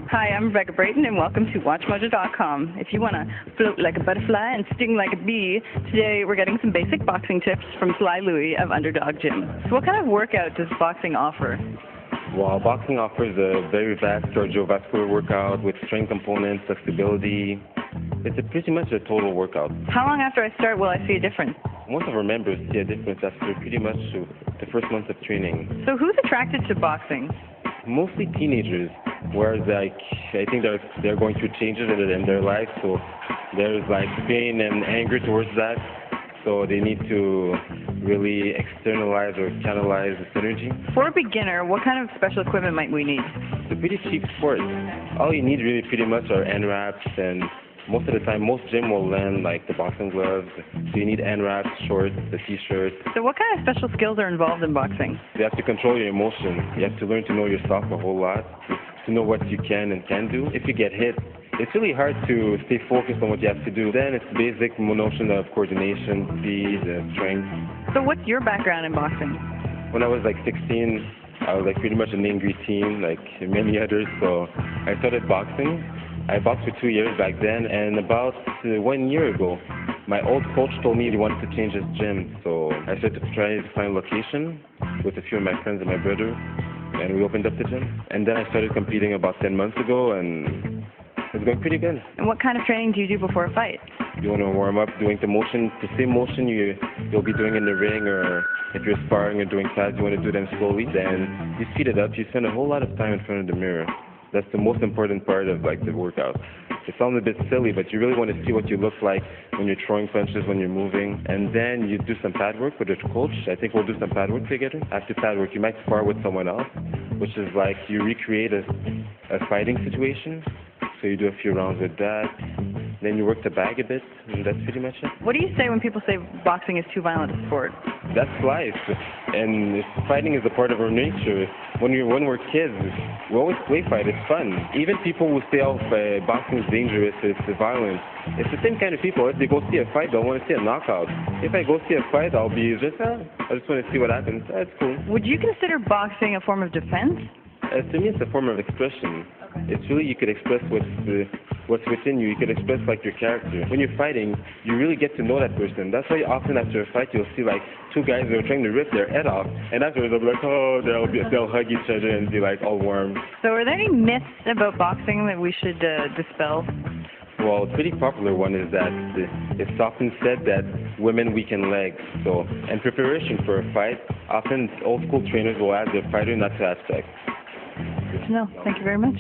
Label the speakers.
Speaker 1: Hi, I'm Rebecca Brayton, and welcome to WatchMojo.com. If you want to float like a butterfly and sting like a bee, today we're getting some basic boxing tips from Sly Louie of Underdog Gym. So what kind of workout does boxing offer?
Speaker 2: Well, boxing offers a very vast cardiovascular workout with strength components, flexibility. It's pretty much a total workout.
Speaker 1: How long after I start will I see a difference?
Speaker 2: Most of our members see a difference after pretty much the first month of training.
Speaker 1: So who's attracted to boxing?
Speaker 2: Mostly teenagers, whereas I think they're going through changes in their life, so there's pain and anger towards that, so they need to really externalize or canalize this energy.
Speaker 1: For a beginner, what kind of special equipment might we need?
Speaker 2: It's a pretty cheap sport. All you need really pretty much are N-wraps, and most of the time, most gym will lend the boxing gloves. So you need N-wraps, shorts, the t-shirt.
Speaker 1: So what kind of special skills are involved in boxing?
Speaker 2: You have to control your emotions. You have to learn to know yourself a whole lot, to know what you can and can't do. If you get hit, it's really hard to stay focused on what you have to do. Then it's basic notion of coordination, speed, strength.
Speaker 1: So what's your background in boxing?
Speaker 2: When I was 16, I was pretty much an angry teen, like many others. So I started boxing. I boxed for 2 years back then, and about 1 year ago, my old coach told me he wanted to change his gym. So I started to try to find a location with a few of my friends and my brother, and we opened up the gym. And then I started competing about 10 months ago, and it's going pretty good.
Speaker 1: And what kind of training do you do before a fight?
Speaker 2: You want to warm up doing the same motion you'll be doing in the ring, or if you're sparring or doing pads, you want to do them slowly. Then you speed it up. You spend a whole lot of time in front of the mirror. That's the most important part of the workout. It sounds a bit silly, but you really want to see what you look like when you're throwing punches, when you're moving. And then you do some pad work with your coach. I think we'll do some pad work together. After pad work, you might spar with someone else, which is you recreate a fighting situation. So you do a few rounds with that. Then you work the bag a bit, and that's pretty much it.
Speaker 1: What do you say when people say boxing is too violent a sport?
Speaker 2: That's life, and fighting is a part of our nature. When we're kids, we always play fight. It's fun. Even people who say, "Oh, boxing is dangerous, it's violent." It's the same kind of people. If they go see a fight, they'll want to see a knockout. If I go see a fight, I'll be I just want to see what happens. That's cool.
Speaker 1: Would you consider boxing a form of defense?
Speaker 2: To me, it's a form of expression. Okay. It's really, you could express what's within you. You could express your character. When you're fighting, you really get to know that person. That's why often after a fight, you'll see two guys that are trying to rip their head off, and afterwards they'll be they'll hug each other and be all warm.
Speaker 1: So are there any myths about boxing that we should dispel?
Speaker 2: Well, a pretty popular one is that it's often said that women weaken legs. So, in preparation for a fight, often old school trainers will ask their fighter not to have sex.
Speaker 1: Good to know. Thank you very much.